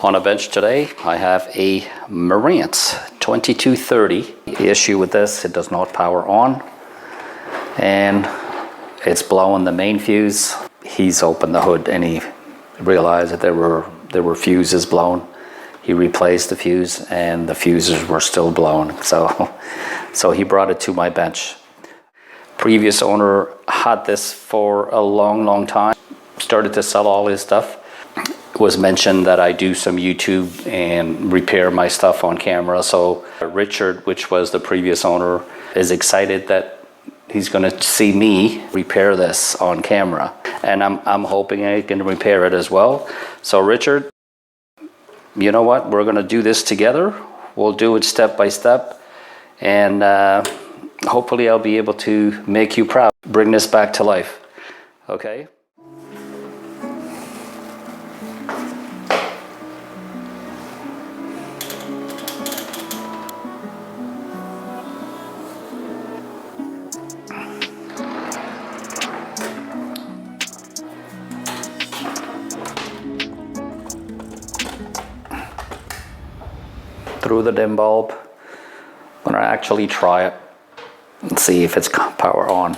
On a bench today, I have a Marantz 2230. The issue with this, it does not power on, and it's blowing the main fuse. He's opened the hood and he realized that there were fuses blown. He replaced the fuse and the fuses were still blown. So he brought it to my bench. Previous owner had this for a long time. Started to sell all his stuff. It was mentioned that I do some YouTube and repair my stuff on camera. So Richard, which was the previous owner, is excited that he's going to see me repair this on camera. And I'm hoping I can repair it as well. So Richard, you know what? We're going to do this together. We'll do it step by step. And hopefully I'll be able to make you proud. Bring this back to life. Okay? Through the dim bulb. I'm gonna actually try it and see if it's power on.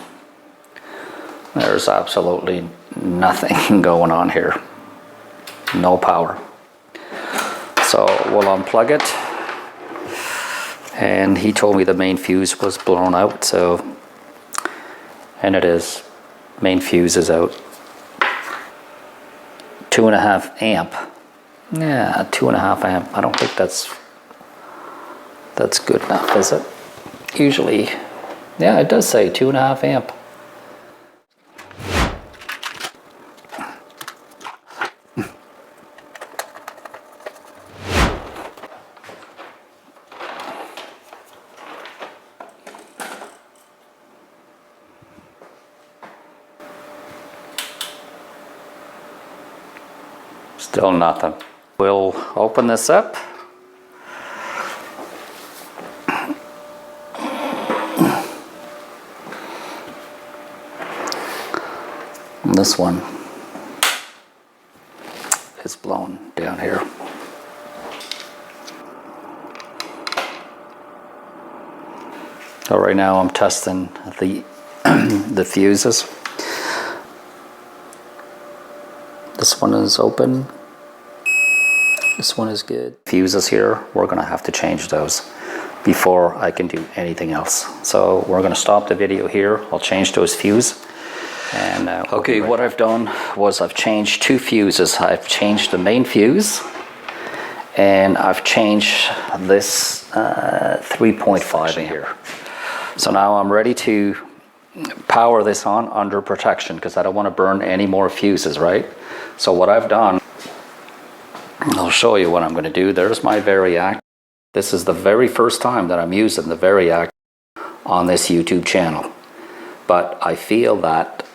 There's absolutely nothing going on here. No power. So we'll unplug it. And he told me the main fuse was blown out, so, and it is. Main fuse is out. 2.5 amp. Yeah, 2.5 amp. I don't think that's good enough, is it? Usually, yeah, it does say 2.5 amp. Still nothing. We'll open this up. This one is blown down here. So right now I'm testing the fuses. This one is open. This one is good. Fuses here, we're gonna have to change those before I can do anything else. So we're gonna stop the video here. I'll change those fuses. And okay, what I've done was I've changed 2 fuses. I've changed the main fuse and I've changed this 3.5 in here. So now I'm ready to power this on under protection because I don't want to burn any more fuses, right? So what I've done, I'll show you what I'm going to do. There's my Variac. This is the very first time that I'm using the Variac on this YouTube channel. But I feel that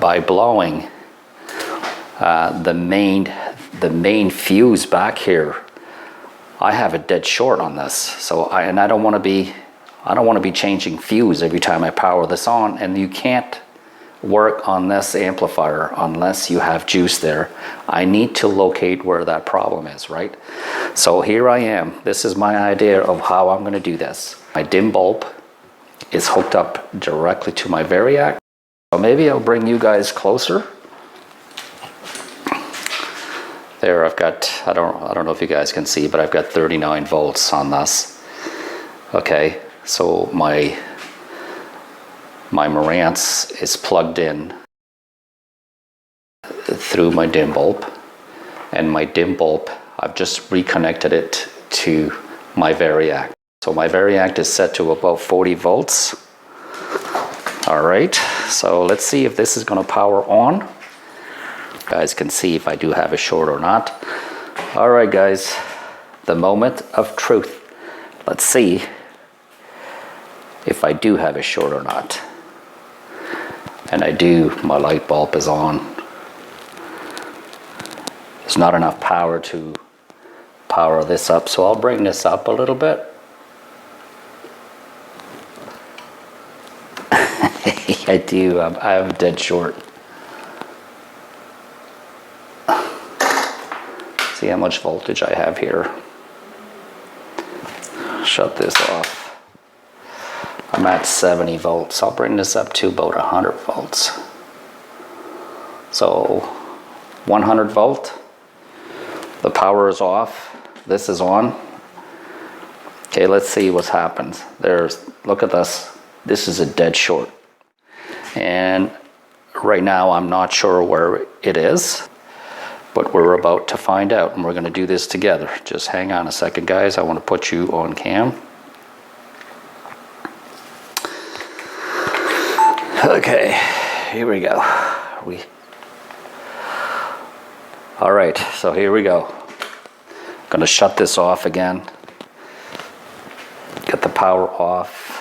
by blowing the main fuse back here, I have it dead short on this. So I don't want to be changing fuse every time I power this on, and you can't work on this amplifier unless you have juice there. I need to locate where that problem is, right? So here I am. This is my idea of how I'm going to do this. My dim bulb is hooked up directly to my Variac. So maybe I'll bring you guys closer. There, I've got, I don't know if you guys can see, but I've got 39 volts on this. Okay, so my Marantz is plugged in through my dim bulb, and my dim bulb, I've just reconnected it to my Variac. So my Variac is set to about 40 volts. All right, so let's see if this is going to power on. You guys can see if I do have a short or not. All right, guys, the moment of truth. Let's see if I do have a short or not. And I do, my light bulb is on. There's not enough power to power this up, so I'll bring this up a little bit. I do. I'm dead short. See how much voltage I have here. Shut this off. I'm at 70 volts. I'll bring this up to about 100 volts. So 100 volt. The power is off. This is on. Okay, let's see what's happened. Look at this. This is a dead short. And right now I'm not sure where it is, but we're about to find out, and we're going to do this together. Just hang on a second, guys. I want to put you on cam. Okay, here we go. All right, so here we go. I'm going to shut this off again. Get the power off.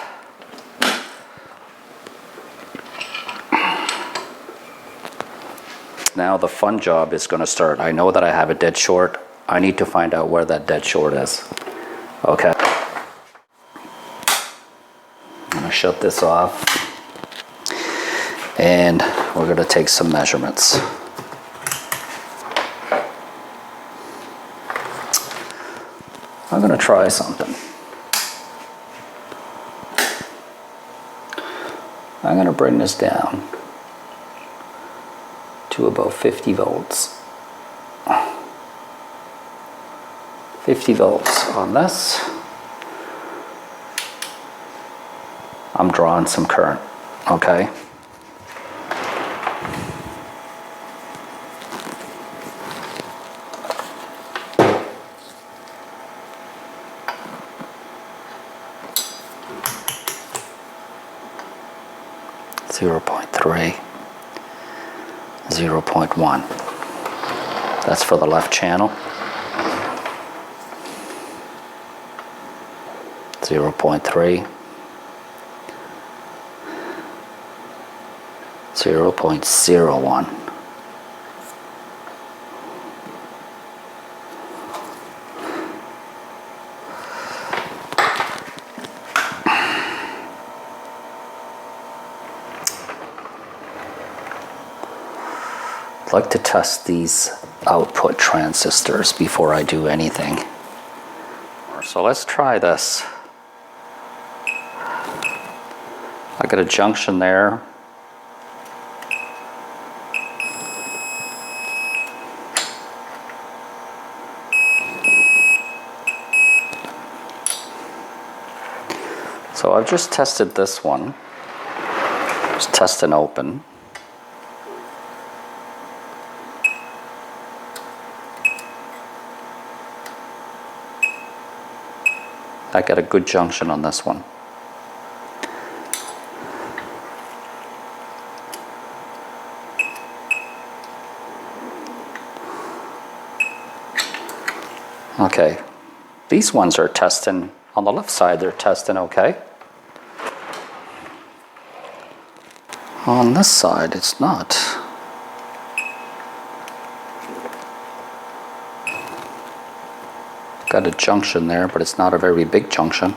Now the fun job is going to start. I know that I have a dead short. I need to find out where that dead short is. Okay. I'm going to shut this off. And we're going to take some measurements. I'm going to try something. I'm going to bring this down to about 50 volts. 50 volts on this. I'm drawing some current, okay? Zero 0.3, 0.1. That's for the left channel. 0.3, 0.01. I'd like to test these output transistors before I do anything. So let's try this. I got a junction there. So I've just tested this one. Just test and open. I got a good junction on this one. Okay, these ones are testing, on the left side they're testing okay. On this side it's not. Got a junction there, but it's not a very big junction.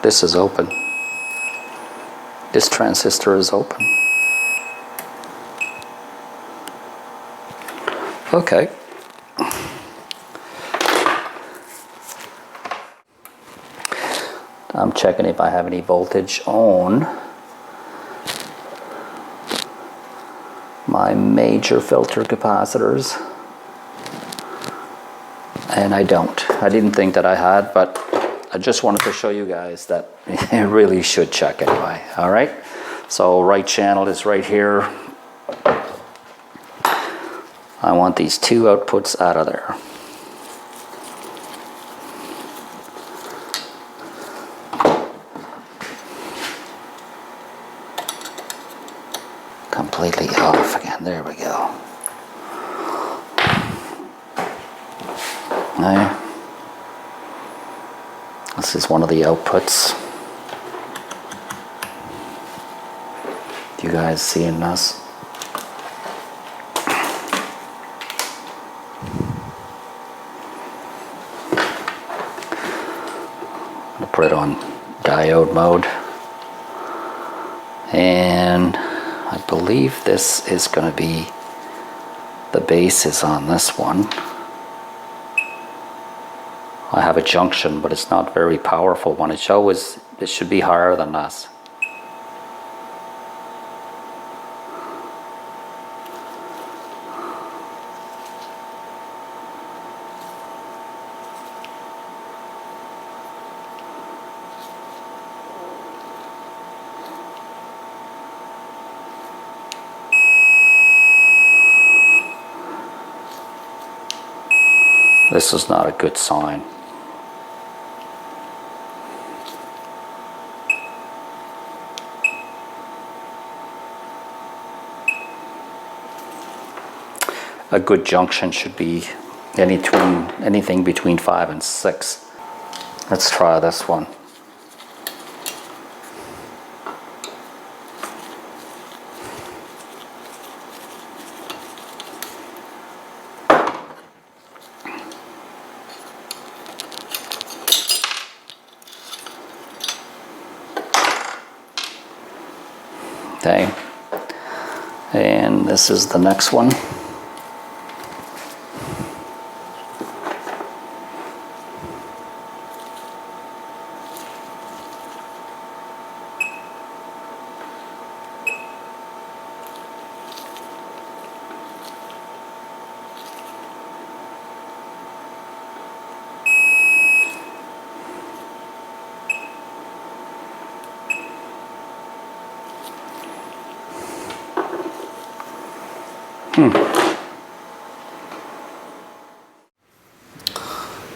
This is open. This transistor is open. Okay. I'm checking if I have any voltage on my major filter capacitors. And I don't. I didn't think that I had, but I just wanted to show you guys that you really should check anyway. All right. So right channel is right here. I want these two outputs out of there. Completely off again. There we go. Now, this is one of the outputs. You guys seeing this? I'm gonna put it on diode mode, and I believe this is going to be The base is on this one. I have a junction, but it's not very powerful one. It should be higher than this. This is not a good sign. A good junction should be anything between 5 and 6. Let's try this one. Okay, and this is the next one.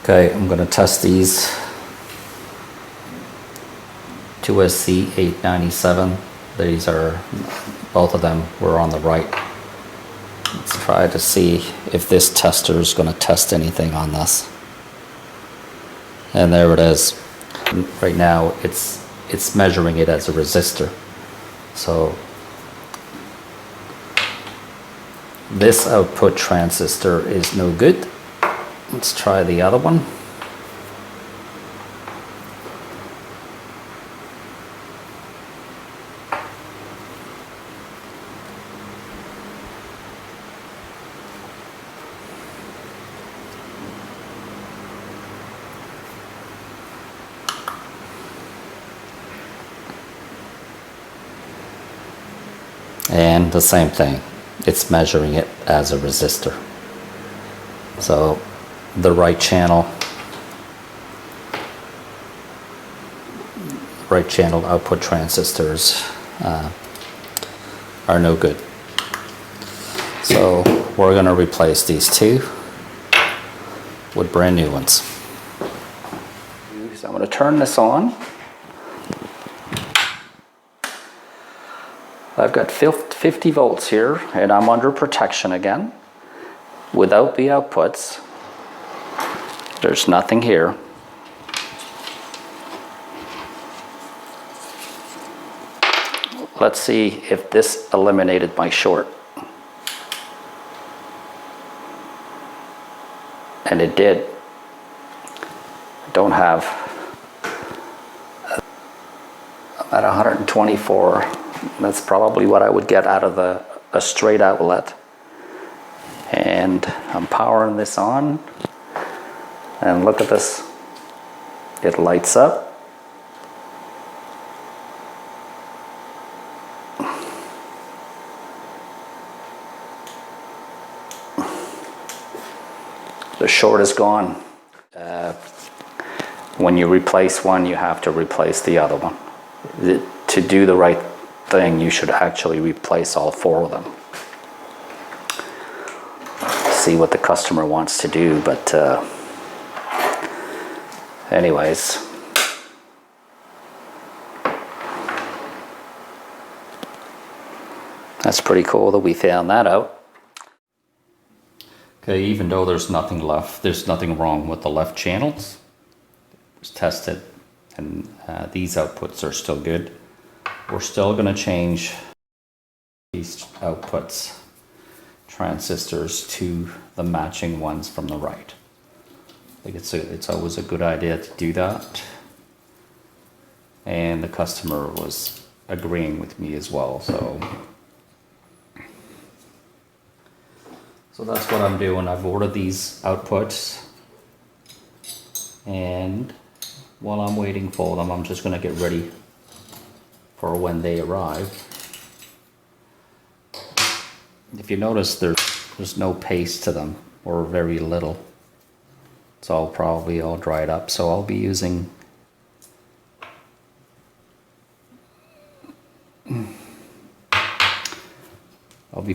Okay, I'm going to test these 2SC897. These are, both of them were on the right. Let's try to see if this tester is going to test anything on this. And there it is. Right now it's measuring it as a resistor. So this output transistor is no good. Let's try the other one. And the same thing, it's measuring it as a resistor. So the right channel output transistors are no good. So we're going to replace these two with brand new ones. So I'm going to turn this on. I've got 50 volts here, and I'm under protection again. Without the outputs, there's nothing here. Let's see if this eliminated my short. And it did. I don't have, I'm at 124. That's probably what I would get out of a straight outlet. And I'm powering this on. And look at this. It lights up. The short is gone. When you replace one, you have to replace the other one. To do the right thing, you should actually replace all 4 of them. See what the customer wants to do, but anyways. That's pretty cool that we found that out. Okay, even though there's nothing wrong with the left channels. It was tested, and these outputs are still good. We're still going to change these outputs, transistors, to the matching ones from the right. I think it's always a good idea to do that. And the customer was agreeing with me as well, so So that's what I'm doing. I've ordered these outputs, and while I'm waiting for them, I'm just going to get ready for when they arrive. If you notice, there's no paste to them, or very little. It's all probably all dried up, so I'll be using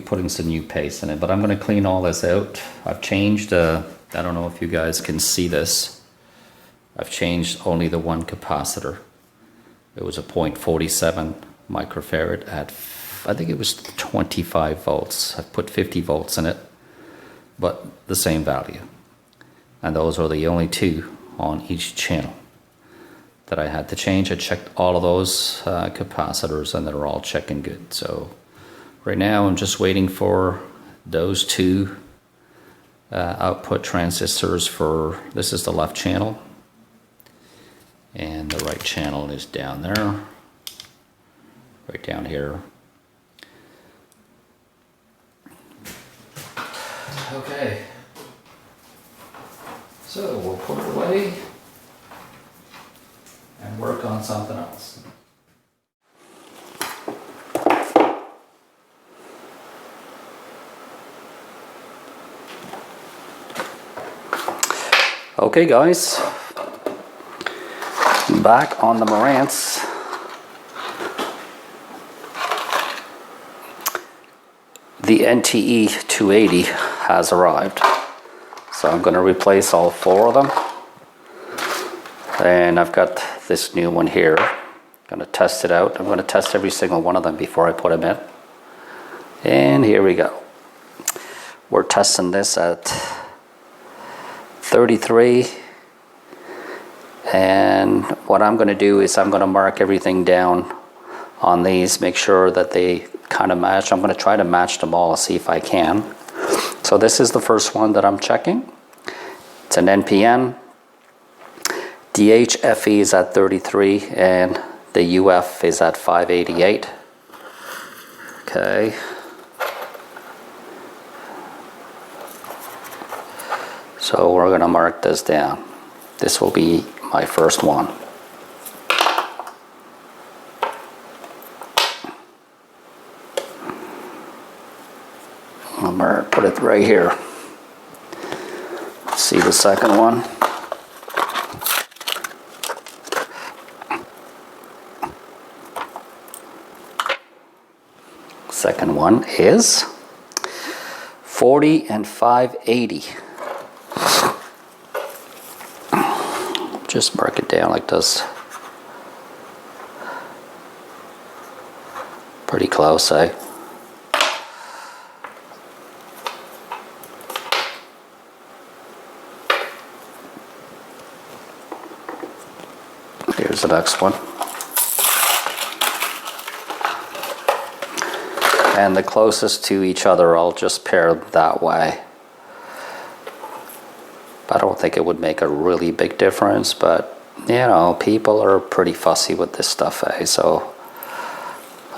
putting some new paste in it, but I'm going to clean all this out. I've changed, I don't know if you guys can see this, I've changed only the one capacitor. It was a 0.47 microfarad at, I think it was 25 volts. I've put 50 volts in it, but the same value. And those are the only two on each channel that I had to change. I checked all of those capacitors, and they're all checking good. So right now I'm just waiting for those two output transistors for, this is the left channel, and the right channel is down there, right down here. Okay, so we'll put it away and work on something else. Okay guys, back on the Marantz. The NTE 280 has arrived, so I'm going to replace all four of them, and I've got this new one here. I'm going to test it out. I'm going to test every single one of them before I put them in, and here we go. We're testing this at 33, and what I'm going to do is I'm going to mark everything down on these, make sure that they kind of match. I'm going to try to match them all, see if I can. So this is the first one that I'm checking. It's an NPN. DHFE is at 33 and the UF is at 588. Okay. So we're going to mark this down. This will be my first one. I'm going to put it right here. See the second one. Second one is 40 and 580. Just mark it down like this. Pretty close, eh? Here's the next one. And the closest to each other, I'll just pair that way. I don't think it would make a really big difference, but you know, people are pretty fussy with this stuff, eh? So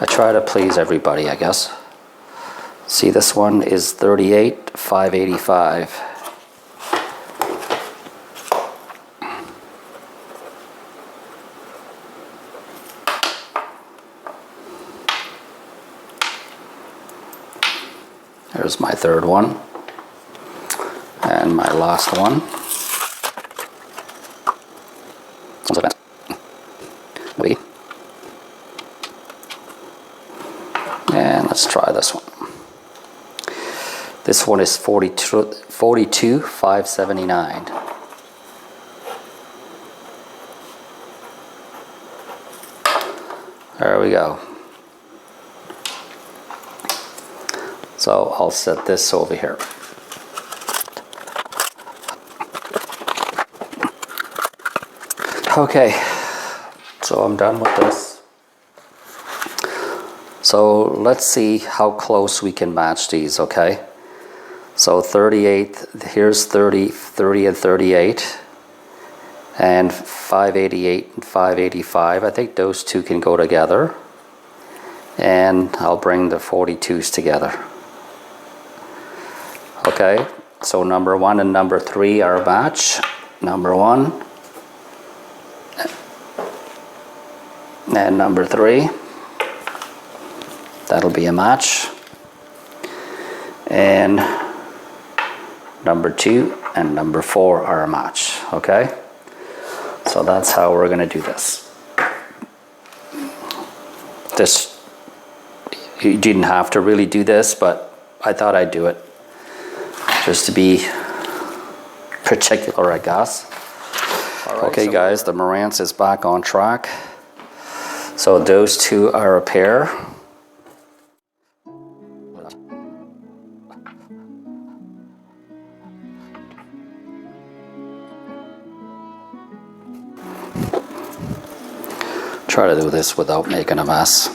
I try to please everybody, I guess. See, this one is 38, 585. There's my third one. And my last one. And let's try this one. This one is 42, 579. There we go. So I'll set this over here. Okay, so I'm done with this. So let's see how close we can match these, okay? So 38, here's 30, 30 and 38, and 588 and 585. I think those two can go together. And I'll bring the 42s together. Okay, so number 1 and number 3 are a match. Number 1 and number 3, that'll be a match. And number 2 and number 4 are a match. Okay, so that's how we're going to do this. You didn't have to really do this, but I thought I'd do it just to be particular, I guess. Right, okay, so guys, the Marantz is back on track. So those two are a pair. Try to do this without making a mess.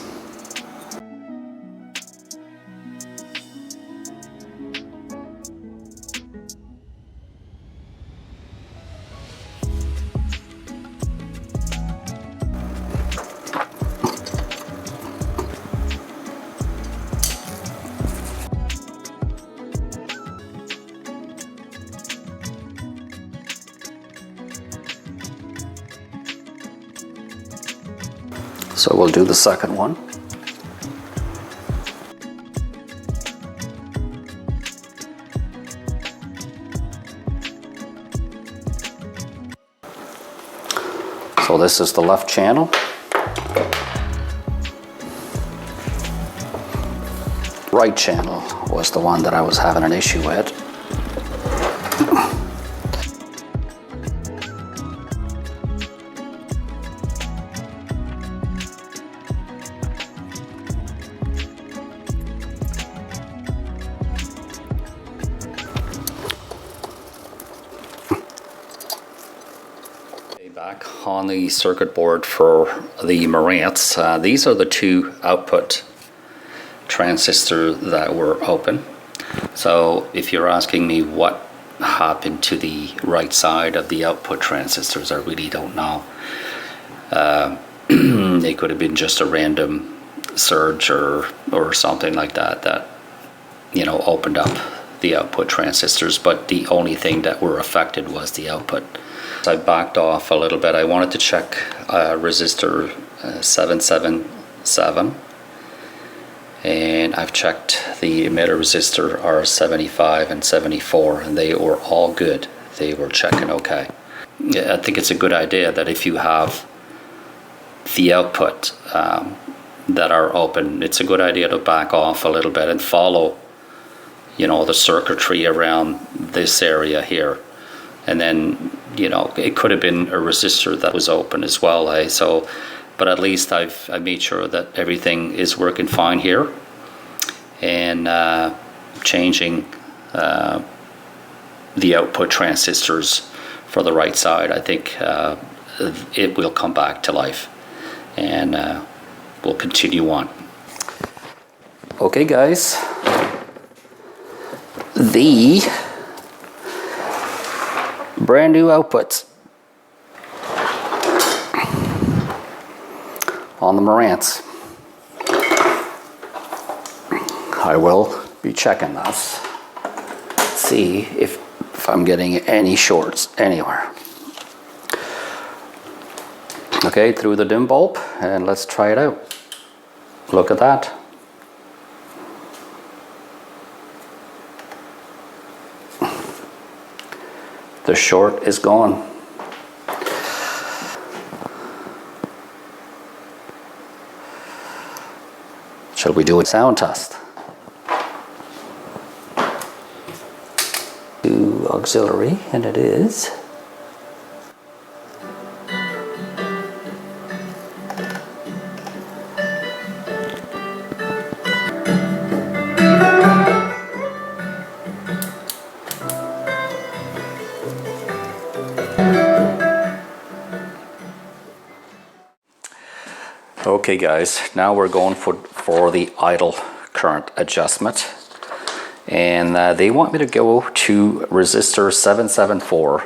So we'll do the second one. So this is the left channel. Right channel was the one that I was having an issue with. Back on the circuit board for the Marantz. These are the two output transistors that were open. So if you're asking me what happened to the right side of the output transistors, I really don't know. It could have been just a random surge or something like that, you know, opened up the output transistors, but the only thing that were affected was the output. I backed off a little bit. I wanted to check resistor 777, and I've checked the emitter resistor R75 and 74, and they were all good. They were checking okay. Yeah, I think it's a good idea that if you have the output that are open, it's a good idea to back off a little bit and follow, you know, the circuitry around this area here. And then, you know, it could have been a resistor that was open as well, eh? So, but at least I made sure that everything is working fine here. And changing the output transistors for the right side, I think it will come back to life, and we'll continue on. Okay, guys, the brand new outputs on the Marantz. I will be checking this, see if I'm getting any shorts anywhere. Okay, through the dim bulb, and let's try it out. Look at that. The short is gone. Shall we do a sound test? To auxiliary, and it is. Okay guys, now we're going for the idle current adjustment, and they want me to go to resistor 774.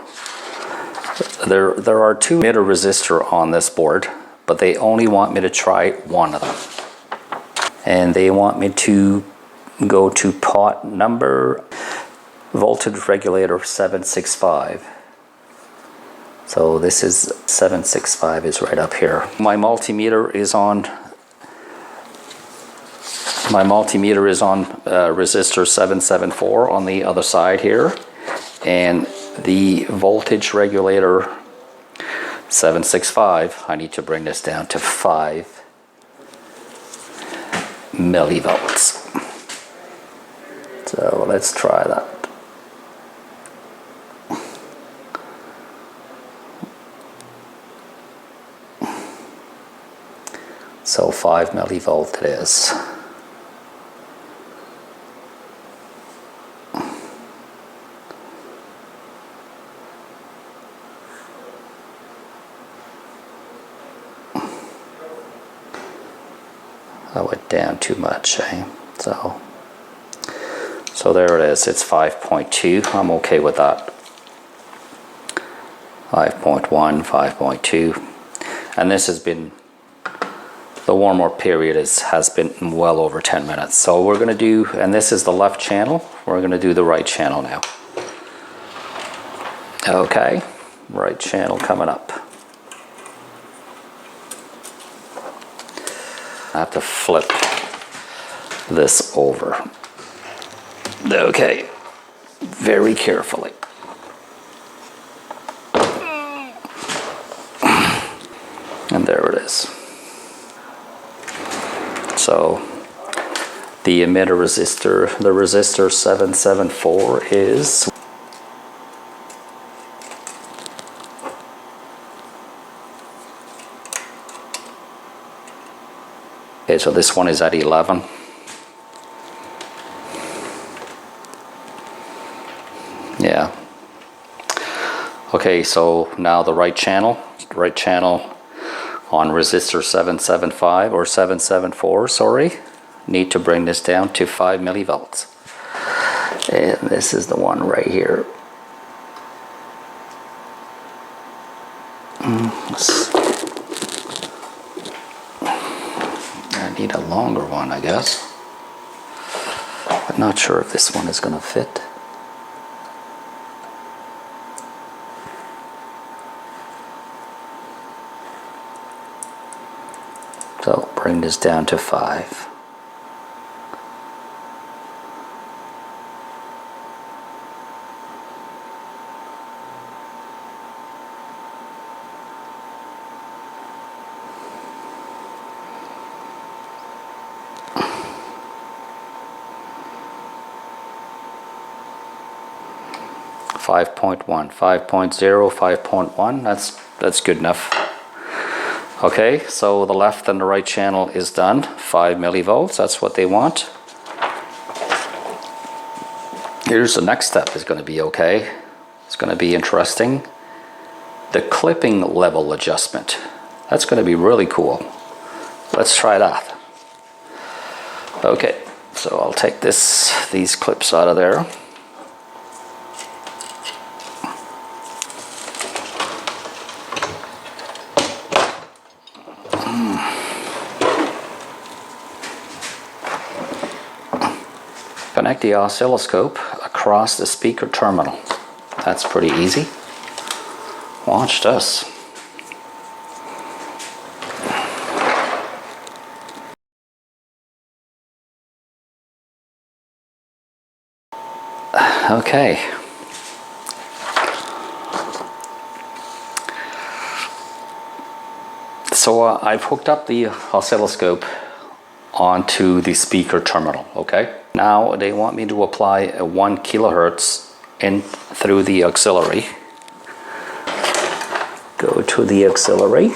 There are two emitter resistor on this board, but they only want me to try one of them, and they want me to go to pot number voltage regulator 765. So this is 765 is right up here. My multimeter is on resistor 774 on the other side here, and the voltage regulator 765, I need to bring this down to 5 millivolts. So let's try that. So 5 millivolt it is. I went down too much, eh? So there it is, it's 5.2, I'm okay with that. 5.1, 5.2, and this has been, the warm-up period has been well over 10 minutes. So we're gonna do, and this is the left channel, we're gonna do the right channel now. Okay, right channel coming up. I have to flip this over. Okay, very carefully. And there it is. So the emitter resistor, the resistor 774 is okay, so this one is at 11. Yeah. Okay, so now the right channel on resistor 775 or 774, sorry, need to bring this down to 5 millivolts. And this is the one right here. I need a longer one, I guess. I'm not sure if this one is going to fit. So bring this down to 5. Five 5.1, 5.0, 5.1, that's good enough. Okay, so the left and the right channel is done. 5 millivolts, that's what they want. Here's the next step is going to be okay. It's going to be interesting. The clipping level adjustment. That's going to be really cool. Let's try that. Okay, so I'll take these clips out of there. Connect the oscilloscope across the speaker terminal. That's pretty easy. Watch this. Okay. So I've hooked up the oscilloscope onto the speaker terminal, okay? Now they want me to apply a 1 kilohertz in through the auxiliary. Go to the auxiliary.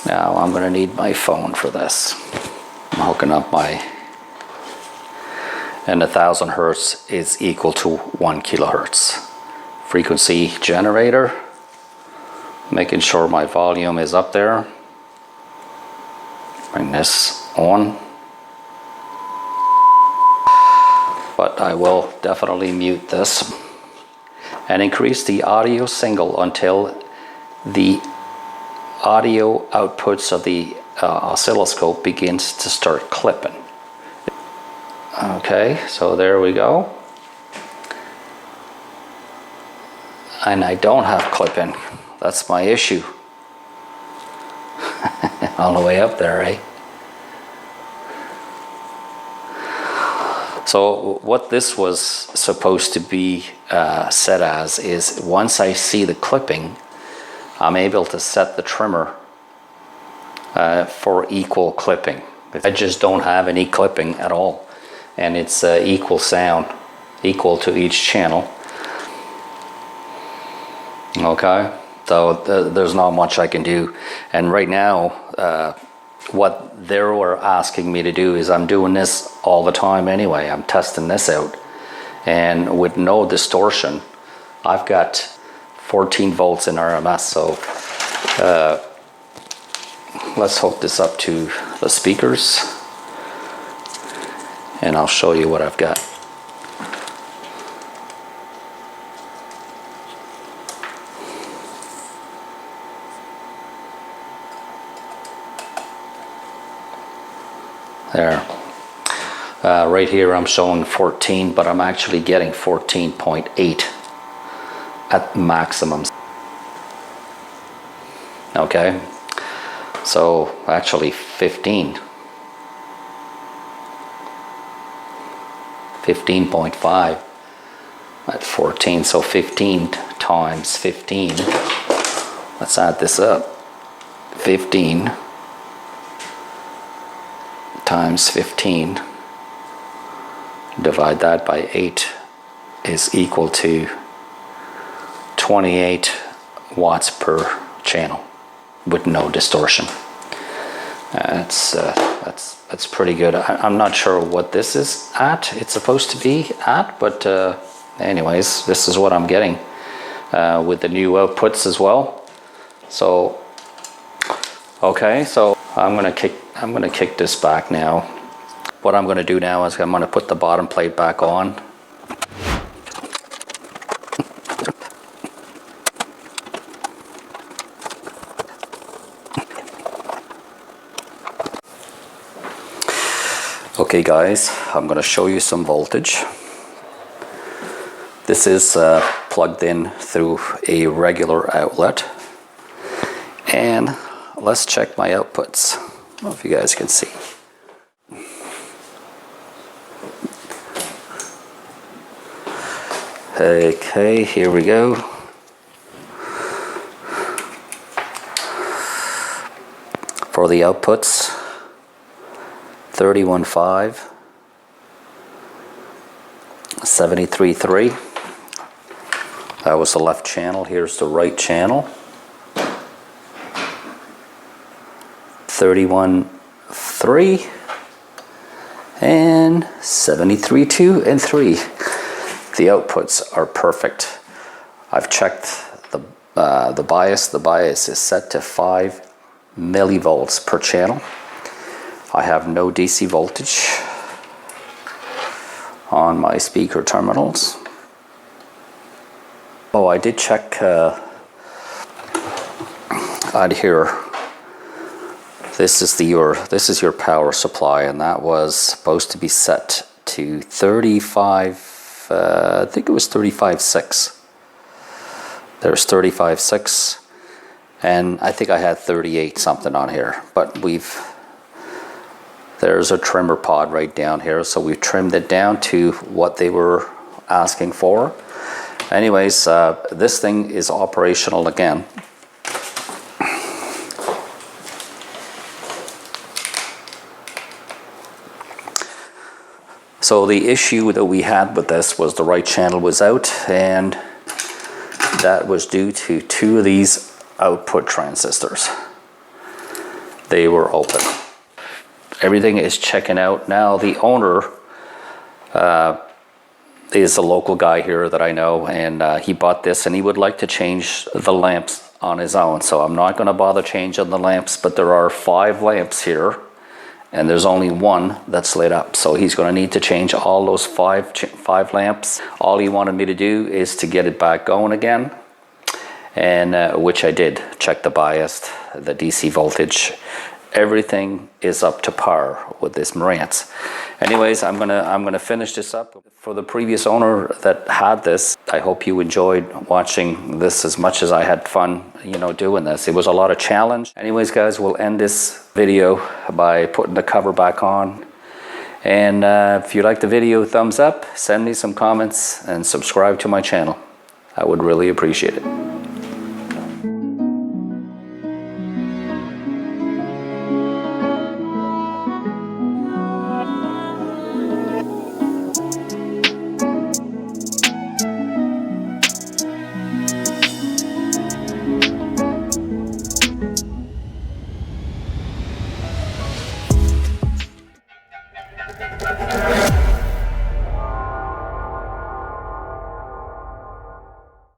Now I'm going to need my phone for this. I'm hooking up and 1000 hertz is equal to 1 kilohertz. Frequency generator, making sure my volume is up there. Bring this on. But I will definitely mute this and increase the audio signal until the audio outputs of the oscilloscope begins to start clipping. Okay, so there we go. And I don't have clipping. That's my issue. All the way up there, eh? So what this was supposed to be set as is, once I see the clipping, I'm able to set the trimmer for equal clipping. I just don't have any clipping at all, and it's equal sound, equal to each channel. Okay, so there's not much I can do. And right now, what they were asking me to do is, I'm doing this all the time anyway. I'm testing this out, and with no distortion, I've got 14 volts in RMS. So let's hook this up to the speakers, and I'll show you what I've got. There. Right here I'm showing 14, but I'm actually getting 14.8 at maximum. Okay, so actually 15.5 at 14, so 15 times 15. Let's add this up. 15 times 15, divide that by 8, is equal to 28 watts per channel with no distortion. That's pretty good. I'm not sure what this is at. It's supposed to be at, but anyways, this is what I'm getting with the new outputs as well. So okay, so I'm gonna kick this back now. What I'm gonna do now is I'm gonna put the bottom plate back on. Okay guys, I'm gonna show you some voltage. This is plugged in through a regular outlet, and let's check my outputs. I don't know if you guys can see. Okay, here we go. For the outputs, 31.5, 73.3. That was the left channel. Here's the right channel. 31.3 and 73.2 and 3. The outputs are perfect. I've checked the bias. The bias is set to 5 millivolts per channel. I have no DC voltage on my speaker terminals. Oh, I did check out here. This is your power supply, and that was supposed to be set to 35. I think it was 35.6. There's 35.6, and I think I had 38 something on here. But there's a trimmer pod right down here, so we've trimmed it down to what they were asking for. Anyways, this thing is operational again. So the issue that we had with this was the right channel was out, and that was due to 2 of these output transistors. They were open. Everything is checking out. Now the owner is a local guy here that I know, and he bought this, and he would like to change the lamps on his own. So I'm not going to bother changing the lamps, but there are 5 lamps here, and there's only 1 that's lit up. So he's going to need to change all those 5 lamps. All he wanted me to do is to get it back going again, and which I did. Check the bias, the DC voltage. Everything is up to par with this Marantz. Anyways, I'm gonna finish this up. For the previous owner that had this, I hope you enjoyed watching this as much as I had fun, you know, doing this. It was a lot of challenge. Anyways, guys, we'll end this video by putting the cover back on. And if you like the video, thumbs up, send me some comments, and subscribe to my channel. I would really appreciate it.